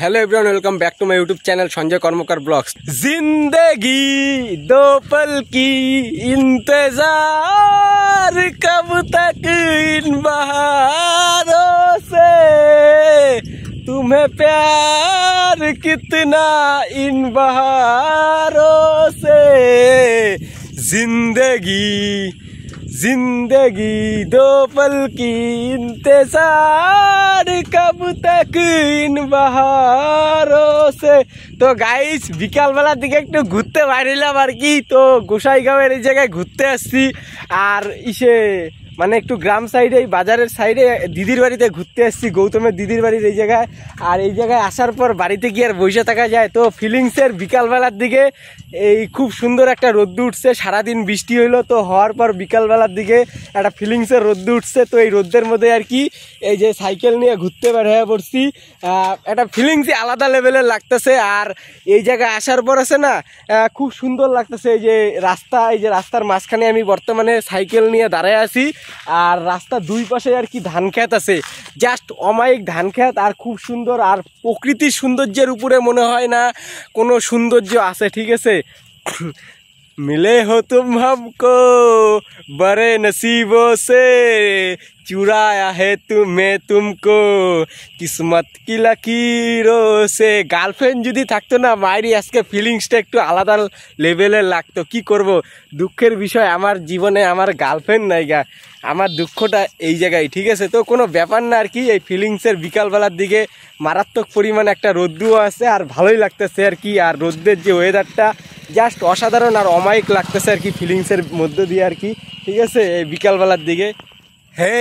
Hello everyone, welcome back to my YouTube channel Sanjay Karmakar vlogs. जिंदगी दो पल की इंतजार, कब तक इन बहारों से, तुम्हें प्यार कितना इन बहारों से। जिंदगी दो पल की इंतजार, कब तक इन बहारों से। तो गाइस বিকাল বেলার দিকে একটু ঘুরতে বাইরেলাম আর কি। তো গোসাইগাঁওয়ের এই জায়গায় ঘুরতে আসছি, আর মানে একটু গ্রাম সাইডে, এই বাজারের সাইডে দিদির বাড়িতে ঘুরতে আসছি, গৌতমের দিদির বাড়ির এই জায়গায়। আর এই জায়গায় আসার পর বাড়িতে গিয়ে আর বসে থাকা যায়। তো ফিলিংসের বিকালবেলার দিকে এই খুব সুন্দর একটা রোদ্দু উঠছে, সারাদিন বৃষ্টি হইলো, তো হওয়ার পর বিকালবেলার দিকে একটা ফিলিংসের রোদ্দু উঠছে। তো এই রোদ্দের মধ্যে আর কি এই যে সাইকেল নিয়ে ঘুরতে বের হয়ে পড়ছি, একটা ফিলিংসই আলাদা লেভেলের লাগতেছে। আর এই জায়গায় আসার পর আছে না, খুব সুন্দর লাগতেছে। এই যে রাস্তার মাঝখানে আমি বর্তমানে সাইকেল নিয়ে দাঁড়ায় আছি, আর রাস্তার দুই পাশে আর কি ধান ক্ষেত আছে, জাস্ট অমায়িক ধান ক্ষেত, আর খুব সুন্দর। আর প্রকৃতির সৌন্দর্যের উপরে মনে হয় না কোনো সৌন্দর্য আছে, ঠিক আছে। मिले हो तुम हमको बड़े नसीबों से, चुराया है तुम्हें तुमको किस्मत की लकीरों से। গার্লফ্রেন্ড যদি থাকতো না, মায়েরই আজকে ফিলিংসটা একটু আলাদা লেভেলের লাগতো। কি করব, দুঃখের বিষয় আমার জীবনে আমার গার্লফ্রেন্ড নাই গা, আমার দুঃখটা এই জায়গায়, ঠিক আছে। তো কোনো ব্যাপার না আর কি। এই ফিলিংসের বিকালবেলার দিকে মারাত্মক পরিমাণে একটা রোদ্দুও আছে, আর ভালোই লাগতেছে আর কি। আর রোদ্দের যে ওয়েদারটা জাস্ট অসাধারণ আর অমায়িক লাগতেছে আর কি ফিলিংসের মধ্য দিয়ে আর কি, ঠিক আছে। এই বিকালবেলার দিকে है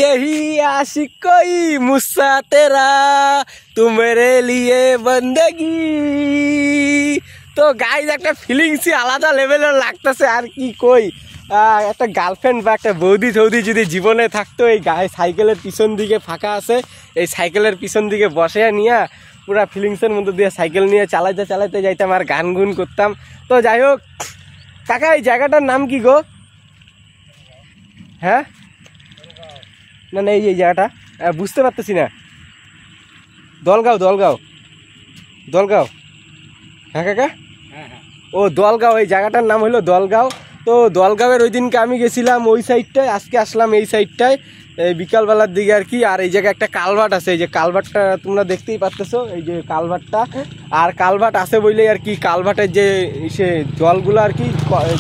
यही आशिक कोई मुस्सा तेरा, तू मेरे लिए बंदगी। তো গাইজ একটা ফিলিংসই আলাদা লেভেলের লাগতেছে আর কি কই। একটা গার্লফ্রেন্ড বা একটা বৌদি ঠৌদি যদি জীবনে থাকতো, এই সাইকেলের পিছন দিকে ফাঁকা আছে, এই সাইকেলের পিছন দিকে বসে নিয়ে পুরা ফিলিংসের মধ্যে দিয়ে সাইকেল নিয়ে চালাইতে যাইতাম আর গান গুন করতাম। তো যাই হোক কাকা, এই জায়গাটার নাম কি গো? হ্যাঁ না না, এই জায়গাটা বুঝতে পারতেছি না। দলগাঁও। হ্যাঁ কাকা, ও দলগাঁও, এই জায়গাটার নাম হলো দলগাঁও। তো দলগাঁওয়ের ওই দিনকে আমি গেছিলাম ওই সাইডটায়, আজকে আসলাম এই সাইডটায় এই বিকালবেলার দিকে আর কি। আর এই জায়গায় একটা কালভার্ট আছে, এই যে কালভার্টটা তোমরা দেখতেই পাচ্তেছো, এই যে কালভার্টটা। আর কালভার্ট আছে বললেই আর কি কালভার্টের যে জলগুলো আর কি,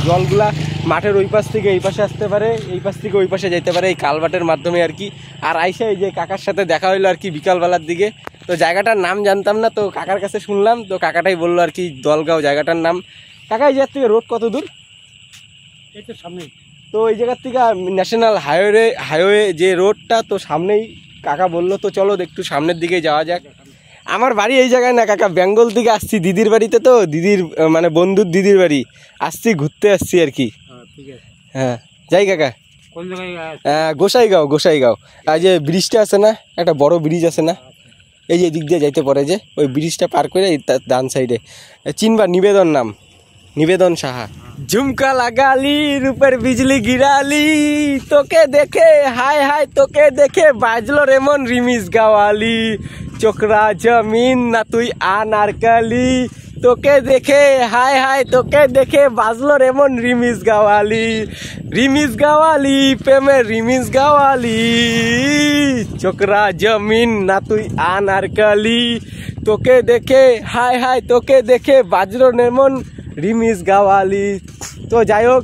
জলগুলা মাঠের ওই পাশ থেকে এই পাশে আসতে পারে, এই পাশ থেকে ওই পাশে যেতে পারে এই কালভার্টের মাধ্যমে আর কি। আর আইসা এই যে কাকার সাথে দেখা হইলো আর কি বিকালবেলার দিকে। তো জায়গাটার নাম জানতাম না, তো কাকার কাছে শুনলাম, তো কাকাটাই বললো আর কি দলগাঁও জায়গাটার নাম। কাকা এই জায়গা থেকে রোড কত দূর? এই তো সামনেই। তো এই জায়গার থেকে ন্যাশনাল হাইওয়ে যে রোডটা, তো সামনেই কাকা বললো। তো চলো একটু সামনের দিকে যাওয়া যাক। আমার বাড়ি এই জায়গায় না কাকা, বেঙ্গল থেকে আসছি দিদির বাড়িতে, তো দিদির মানে বন্ধুর দিদির বাড়ি আসছি, ঘুরতে আসছি আর কি। হ্যাঁ যাই কাকা। কোন জায়গায়? গোসাইগাঁও। আর যে ব্রিজটা আছে না, একটা বড় ব্রিজ আছে না, এই যে দিক দিয়ে যাইতে পারে, যে ওই ব্রিজটা পার করে ডান সাইডে চিনবা, নিবেদন সাহা। ঝুমকা লাগালি রূপের বিজলি গিরালি, তোকে দেখে হায় হায় তোকে দেখে বাজলো রেমন রিমিজ গাওয়ালি, চোকরা জমিন না তুই আনারকালি, তোকে দেখে হায় হায় তোকে দেখে বাজলো রেমন রিমিজ গাওয়ালি প্রেমের রিমিজ গাওয়ালি, চোকরা জমিন না তুই আনারকালি, তোকে দেখে হায় হায় তোকে দেখে বাজলো রেমন রিমিজ গাওয়ালি। তো যাই হোক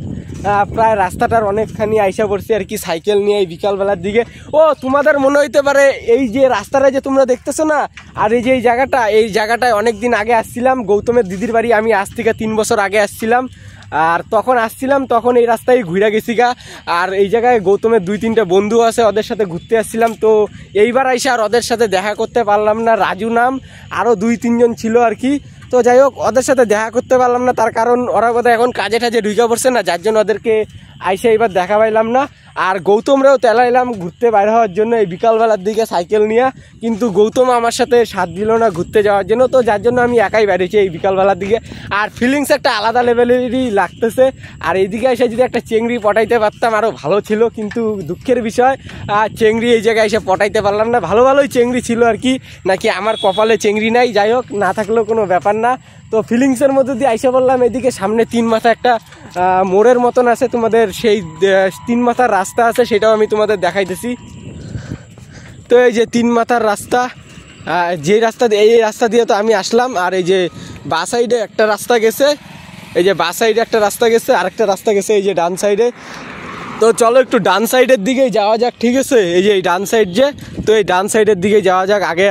প্রায় রাস্তাটার অনেকখানি আইসা পড়ছি আর কি সাইকেল নিয়ে এই বিকালবেলার দিকে। ও তোমাদের মনে হইতে পারে এই যে রাস্তাটা যে তোমরা দেখতেছো না, আর এই যে এই জায়গাটায় অনেক দিন আগে আসছিলাম, গৌতমের দিদির বাড়ি আমি আজ থেকে 3 বছর আগে আসছিলাম। আর তখন এই রাস্তায় ঘুরে গেছি গা। আর এই জায়গায় গৌতমের 2-3টা বন্ধু আছে, ওদের সাথে ঘুরতে আসছিলাম। তো এইবার আইসা আর ওদের সাথে দেখা করতে পারলাম না, রাজু নাম, আরও 2-3 জন ছিল আর কি। তো যাই হোক ওদের সাথে দেখা করতে পারলাম না, তার কারণ ওরা বোধহয় এখন কাজে ঢুকে পড়ছে না, যার জন্য ওদেরকে আইসা এবার দেখা পাইলাম না। আর গৌতমরাও তেলাইলাম ঘুরতে বাইরে হওয়ার জন্য এই বিকালবেলার দিকে সাইকেল নিয়ে, কিন্তু গৌতম আমার সাথে সাথ দিল না ঘুরতে যাওয়ার জন্য, তো যার জন্য আমি একাই বেরিয়েছি এই বিকালবেলার দিকে। আর ফিলিংস একটা আলাদা লেভেলেরই লাগতেছে। আর এইদিকে এসে যদি একটা চেংড়ি পটাইতে পারতাম আরও ভালো ছিল, কিন্তু দুঃখের বিষয় চেংড়ি এই জায়গায় এসে পটাইতে পারলাম না। ভালো ভালোই চেংড়ি ছিল আর কি, নাকি আমার কপালে চেংড়ি নাই, যাই হোক, না থাকলেও কোনো ব্যাপার না। তো ফিলিংসের মধ্যে দিয়ে আইসা বললাম এদিকে সামনে 3 মাথা একটা মোড়ের মতন আছে, তোমাদের সেই 3 মাথার রাস্তা আছে, সেটাও আমি তোমাদের দেখাইতেছি। তো এই যে 3 মাথার রাস্তা, যে রাস্তা এই রাস্তা দিয়ে তো আমি আসলাম। আর এই যে বাঁ সাইডে একটা রাস্তা গেছে, এই যে বাঁ সাইডে একটা রাস্তা গেছে, আরেকটা রাস্তা গেছে এই যে ডান সাইডে। তো চলো একটু ডান সাইডের দিকেই যাওয়া যাক, ঠিক আছে? এই যে এই ডান সাইড যে, তো এই ডান সাইডের দিকে যাওয়া যাক আগে।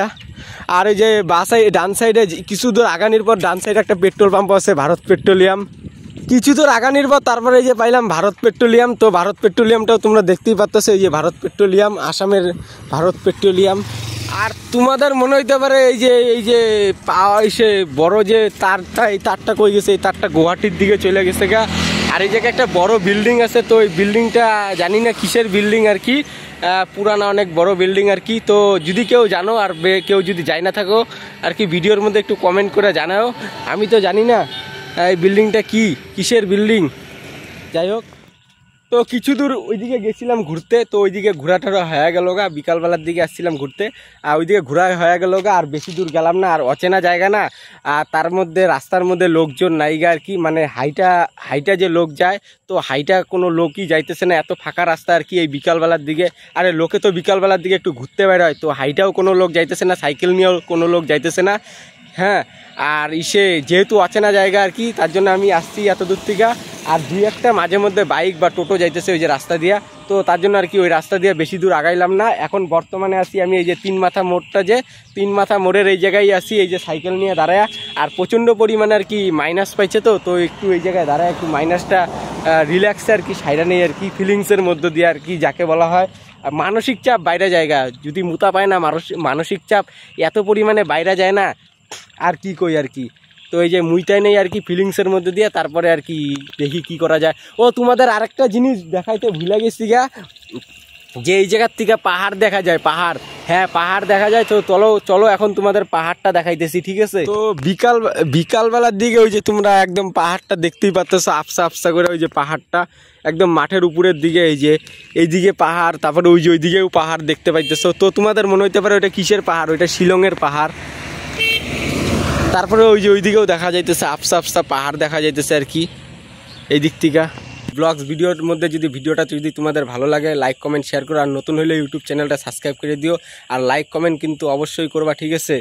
আর এই যে বাঁ সাইড ডান সাইডে কিছু দূর আগানির পর ডান সাইডে একটা পেট্রোল পাম্প আছে, ভারত পেট্রোলিয়াম। কিছু দূর আগানির পর তারপরে এই যে পাইলাম ভারত পেট্রোলিয়াম। তো ভারত পেট্রোলিয়ামটাও তোমরা দেখতেই পাচ্ছ, এই যে ভারত পেট্রোলিয়াম, আসামের ভারত পেট্রোলিয়াম। আর তোমাদের মনে হইতে পারে এই যে এসে বড় যে তারটা, এই তারটা কই গেছে? এই তারটা গুয়াহাটির দিকে চলে গেছে গা। আর এই জায়গায় একটা বড় বিল্ডিং আছে, তো এই বিল্ডিংটা জানি না কিসের বিল্ডিং আর কি, পুরানা অনেক বড় বিল্ডিং আর কি। তো যদি কেউ জানো আর কেউ যদি যায় না থাকো আর কি, ভিডিওর মধ্যে একটু কমেন্ট করে জানাও, আমি তো জানি না এই বিল্ডিংটা কিসের বিল্ডিং। যাই হোক, তো কিছু দূর ওইদিকে গেছিলাম ঘুরতে, তো ওইদিকে ঘোরাটারা হয়ে গেল গা, বিকালবেলার দিকে আসছিলাম ঘুরতে, আর ওইদিকে ঘোরা হয়ে গেল গা। আর বেশি দূর গেলাম না, আর অচেনা জায়গা না, আর তার মধ্যে রাস্তার মধ্যে লোকজন নাই গা আর কি, মানে হাইটা যে লোক যায়, তো হাইটা কোনো লোকই যাইতেছে না, এত ফাঁকা রাস্তা আর কি এই বিকালবেলার দিকে। আরে লোকে তো বিকালবেলার দিকে একটু ঘুরতে বের হয়, তো হাইটাও কোনো লোক যাইতেছে না, সাইকেল নিয়েও কোনো লোক যাইতেছে না। হ্যাঁ, আর যেহেতু অচেনা জায়গা আর কি, তার জন্য আমি আসছি এত দূর থেকে। আর 2-1টা মাঝে মধ্যে বাইক বা টোটো যাইতেছে ওই যে রাস্তা দিয়া, তো তার জন্য আর কি ওই রাস্তা দিয়ে বেশি দূর আগাইলাম না। এখন বর্তমানে আসি আমি এই যে 3 মাথা মোড়টা, যে 3 মাথা মোড়ের এই জায়গায় আসি, এই যে সাইকেল নিয়ে দাঁড়ায়। আর প্রচণ্ড পরিমাণে আর কি মাইনাস পাইছে, তো একটু এই জায়গায় দাঁড়ায় একটু মাইনাসটা রিল্যাক্সে আর কি সাইডা নেই আর কি, ফিলিংসের মধ্য দিয়ে আর কি, যাকে বলা হয় মানসিক চাপ বাইরে জায়গা। যদি মুতা পায় না, মানসিক চাপ এত পরিমাণে বাইরে যায় না, আর কি কই আর কি। তো এই যে মুইটাই নেই আর কি ফিলিংসের মধ্যে দিয়ে, তারপরে আর কি দেখি কি করা যায়। ও তোমাদের আরেকটা জিনিস দেখাইতে ভুলে গেছি গা, যে এই জায়গার থেকে পাহাড় দেখা যায়, পাহাড়, হ্যাঁ পাহাড় দেখা যায়। তো চলো এখন তোমাদের পাহাড়টা দেখাইতেছি, ঠিক আছে? তো বিকালবেলার দিকে ওই যে তোমরা একদম পাহাড়টা দেখতেই পাচ্ছ, আফসা করে ওই যে পাহাড়টা একদম মাঠের উপরের দিকে, এই যে এইদিকে পাহাড়, তারপরে ওই যে ওইদিকেও পাহাড় দেখতে পাইতেছো। তো তোমাদের মনে হইতে পারে ওইটা কিসের পাহাড়, ওইটা শিলংয়ের পাহাড়। তারপরে ওই যে ওইদিকেও দেখা যাইতেছে আফসা পাহাড় দেখা যাইতেছে আর কি এই দিক থেকে। ব্লগস ভিডিওর মধ্যে ভিডিওটা যদি তোমাদের ভালো লাগে, লাইক কমেন্ট শেয়ার করো, আর নতুন হলে ইউটিউব চ্যানেলটা সাবস্ক্রাইব করে দিও, আর লাইক কমেন্ট কিন্তু অবশ্যই করবা, ঠিক আছে?